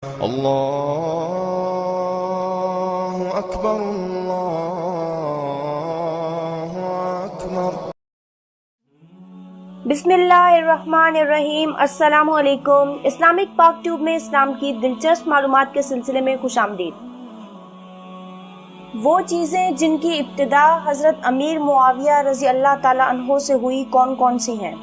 اللہ اکبر اللہ اکبر۔ بسم اللہ الرحمن الرحیم۔ السلام علیکم۔ اسلامک پاک ٹیوب میں اسلام کی دلچسپ معلومات کے سلسلے میں خوش آمدید۔ وہ چیزیں جن کی ابتدا حضرت امیر معاویہ رضی اللہ تعالیٰ عنہ سے ہوئی کون کون سی ہیں؟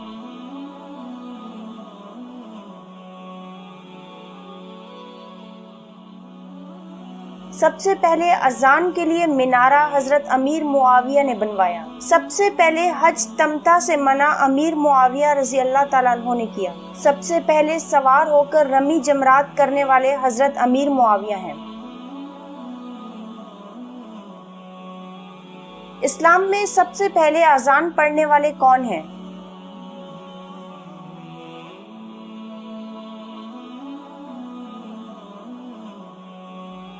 سب سے پہلے اذان کے لیے منارہ حضرت امیر معاویہ نے بنوایا۔ سب سے پہلے حج تمتع سے منع امیر معاویہ رضی اللہ تعالیٰ عنہ نے کیا۔ سب سے پہلے سوار ہو کر رمی جمرات کرنے والے حضرت امیر معاویہ ہیں۔ اسلام میں سب سے پہلے اذان پڑھنے والے کون ہیں؟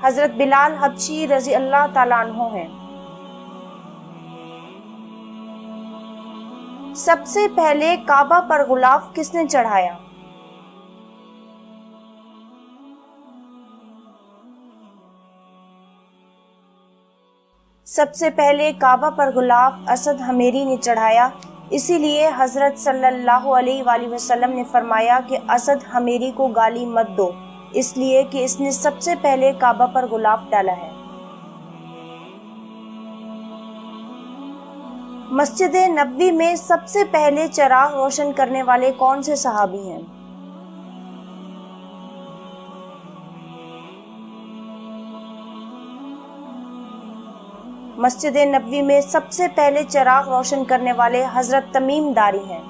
حضرت بلال حبشی رضی اللہ تعالیٰ عنہ ہیں۔ سب سے پہلے کعبہ پر غلاف کس نے چڑھایا؟ سب سے پہلے کعبہ پر غلاف اسد حمیری نے چڑھایا، اسی لیے حضرت صلی اللہ علیہ وآلہ وسلم نے فرمایا کہ اسد حمیری کو گالی مت دو، اس لیے کہ اس نے سب سے پہلے کعبہ پر غلاف ڈالا ہے۔ مسجد نبوی میں سب سے پہلے چراغ روشن کرنے والے کون سے صحابی ہیں؟ مسجد نبوی میں سب سے پہلے چراغ روشن کرنے والے حضرت تمیم داری ہیں۔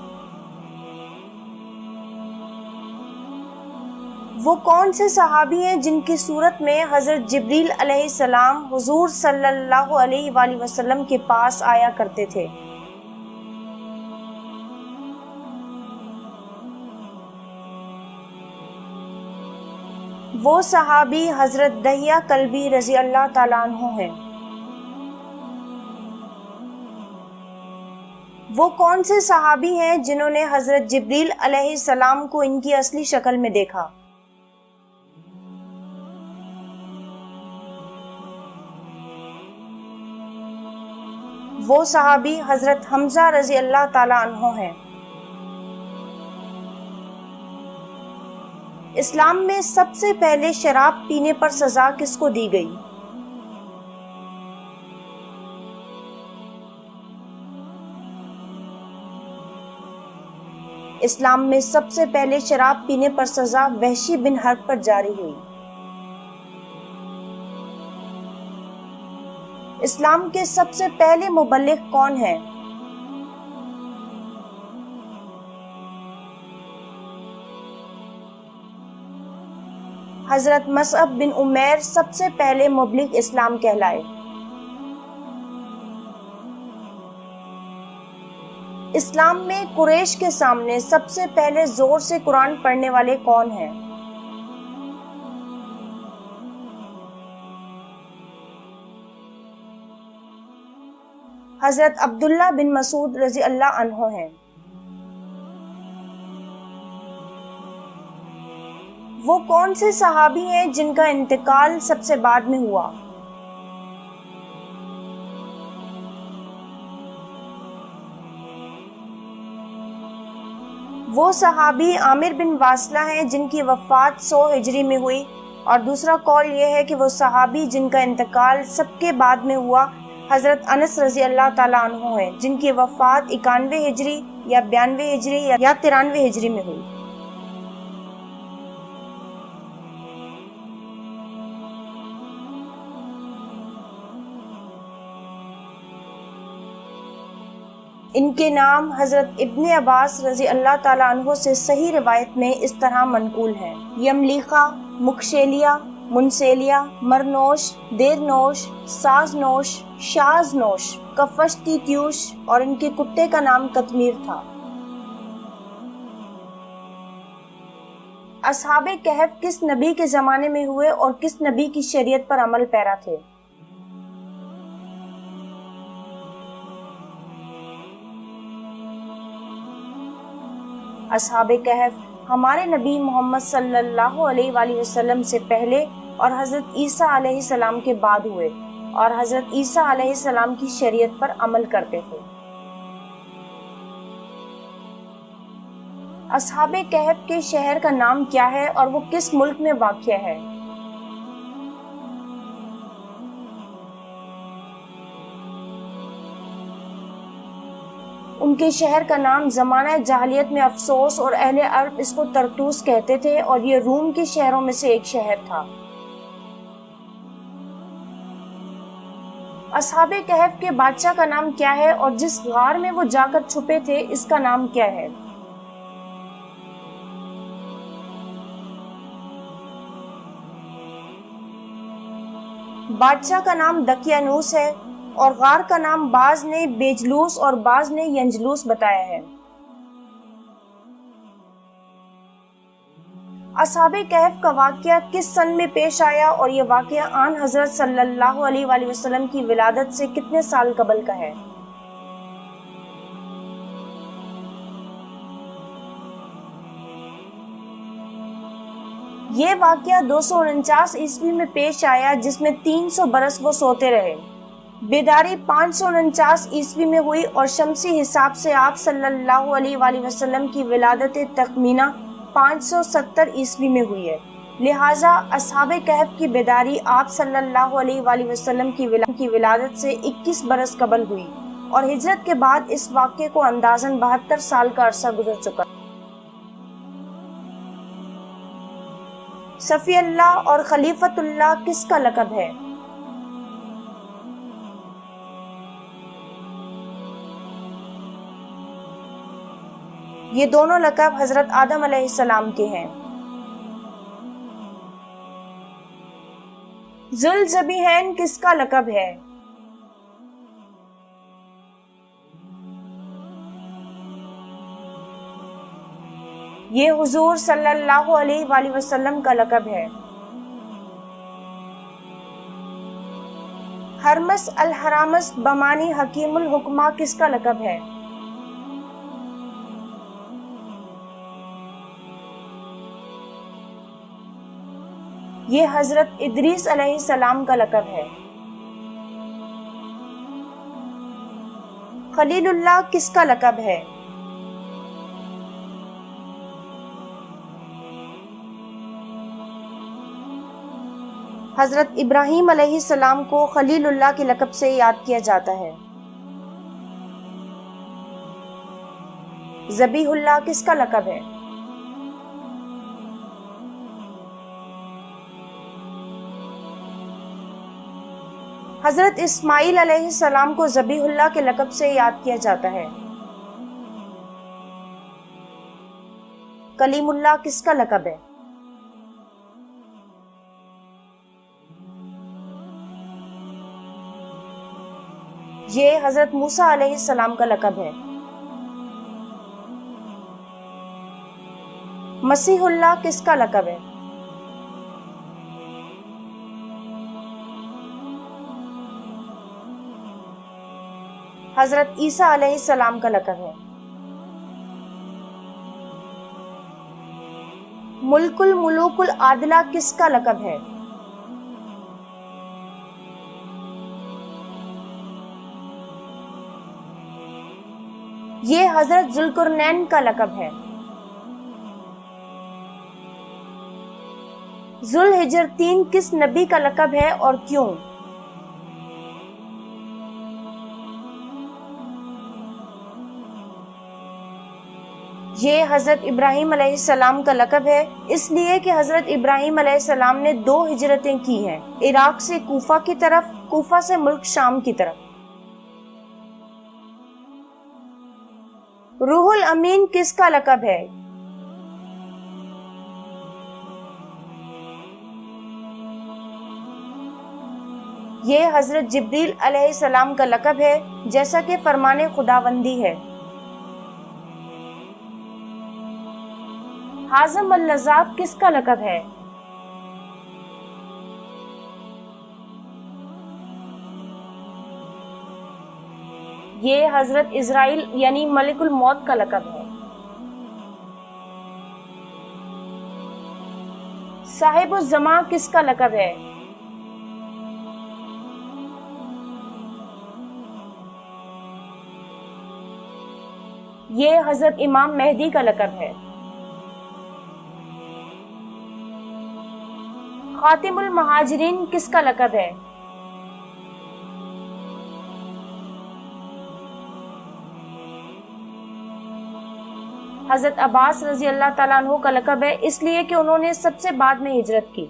وہ کون سے صحابی ہیں جن کی صورت میں حضرت جبریل علیہ السلام حضور صلی اللہ علیہ وآلہ وسلم کے پاس آیا کرتے تھے؟ وہ صحابی حضرت دحیہ کلبی رضی اللہ تعالیٰ عنہ ہیں۔ وہ کون سے صحابی ہیں جنہوں نے حضرت جبریل علیہ السلام کو ان کی اصلی شکل میں دیکھا؟ وہ صحابی حضرت حمزہ رضی اللہ تعالیٰ عنہ ہیں۔ اسلام میں سب سے پہلے شراب پینے پر سزا کس کو دی گئی؟ اسلام میں سب سے پہلے شراب پینے پر سزا وحشی بن حرب پر جاری ہوئی۔ اسلام کے سب سے پہلے مبلغ کون ہیں؟ حضرت مصعب بن عمیر سب سے پہلے مبلغ اسلام کہلائے۔ اسلام میں قریش کے سامنے سب سے پہلے زور سے قرآن پڑھنے والے کون ہیں؟ حضرت عبداللہ بن مسعود رضی اللہ عنہ ہیں۔ وہ کون سے صحابی ہیں جن کا انتقال سب سے بعد میں ہوا؟ وہ صحابی عامر بن واصلہ ہیں جن کی وفات 100 ہجری میں ہوئی، اور دوسرا قول یہ ہے کہ وہ صحابی جن کا انتقال سب کے بعد میں ہوا حضرت انس رضی اللہ تعالیٰ عنہ ہیں، جن کی وفات 91 ہجری یا 92 ہجری یا 93 ہجری میں ہوئی۔ ان کے نام حضرت ابن عباس رضی اللہ تعالیٰ عنہ سے صحیح روایت میں اس طرح منقول ہیں: یملیخہ، مکشیلیہ، منسیلیہ، مرنوش، دیرنوش، سازنوش، شازنوش، کفشتیتیوش، اور ان کے کتے کا نام قطمیر تھا۔ اصحاب کہف کس نبی کے زمانے میں ہوئے اور کس نبی کی شریعت پر عمل پیرا تھے؟ اصحاب کہف ہمارے نبی محمد صلی اللہ علیہ وآلہ وسلم سے پہلے اور حضرت عیسیٰ علیہ السلام کے بعد ہوئے اور حضرت عیسیٰ علیہ السلام کی شریعت پر عمل کرتے تھے۔ اصحاب کہف کے شہر کا نام کیا ہے اور وہ کس ملک میں واقع ہے؟ ان کے شہر کا نام زمانہ جاہلیت میں افسوس اور اہل عرب اس کو ترتوس کہتے تھے اور یہ روم کے شہروں میں سے ایک شہر تھا۔ اصحاب کہف کے بادشاہ کا نام کیا ہے اور جس غار میں وہ جا کر چھپے تھے اس کا نام کیا ہے؟ بادشاہ کا نام دقیانوس ہے اور غار کا نام بعض نے بیجلوس اور بعض نے ینجلوس بتایا ہے۔ اصحاب کہف کا واقعہ کس سن میں پیش آیا اور یہ واقعہ آن حضرت صلی اللہ علیہ وآلہ وسلم کی ولادت سے کتنے سال قبل کا ہے؟ یہ واقعہ 249 عیسوی میں پیش آیا جس میں 300 برس وہ سوتے رہے۔ بیداری 549 عیسوی میں ہوئی اور شمسی حساب سے آپ صلی اللہ علیہ وآلہ وسلم کی ولادت تخمینہ 570 عیسوی میں ہوئی ہے، لہٰذا اصحاب کہف کی بیداری آپ صلی اللہ علیہ وآلہ وسلم کی ولادت سے 21 برس قبل ہوئی اور ہجرت کے بعد اس واقعے کو اندازاً 72 سال کا عرصہ گزر چکا۔ صفی اللہ اور خلیفۃ اللہ کس کا لقب ہے؟ یہ دونوں لقب حضرت آدم علیہ السلام کے ہیں۔ ذوالذبیحین کس کا لقب ہے؟ یہ حضور صلی اللہ علیہ وآلہ وسلم کا لقب ہے۔ ہرمس الحرامس بمانی حکیم الحکمہ کس کا لقب ہے؟ یہ حضرت ادریس علیہ السلام کا لقب ہے۔ خلیل اللہ کس کا لقب ہے؟ حضرت ابراہیم علیہ السلام کو خلیل اللہ کے لقب سے یاد کیا جاتا ہے۔ ذبیح اللہ کس کا لقب ہے؟ حضرت اسماعیل علیہ السلام کو ذبیح اللہ کے لقب سے یاد کیا جاتا ہے۔ کلیم اللہ کس کا لقب ہے؟ یہ حضرت موسیٰ علیہ السلام کا لقب ہے۔ مسیح اللہ کس کا لقب ہے؟ حضرت عیسیٰ علیہ السلام کا لقب ہے۔ ملک الملوک العادلہ کس کا لقب ہے؟ یہ حضرت ذوالقرنین کا لقب ہے۔ ذوالحجر 3 کس نبی کا لقب ہے اور کیوں؟ یہ حضرت ابراہیم علیہ السلام کا لقب ہے اس لیے کہ حضرت ابراہیم علیہ السلام نے 2 ہجرتیں کی ہیں، عراق سے کوفہ کی طرف، کوفہ سے ملک شام کی طرف۔ روح الامین کس کا لقب ہے؟ یہ حضرت جبریل علیہ السلام کا لقب ہے جیسا کہ فرمان خداوندی ہے۔ حازم اللذات کس کا لقب ہے؟ یہ حضرت اسرائیل یعنی ملک الموت کا لقب ہے۔ صاحب الزماں کس کا لقب ہے؟ یہ حضرت امام مہدی کا لقب ہے۔ خاتم المہاجرین کس کا لقب ہے؟ حضرت عباس رضی اللہ تعالیٰ عنہ کا لقب ہے، اس لیے کہ انہوں نے سب سے بعد میں ہجرت کی۔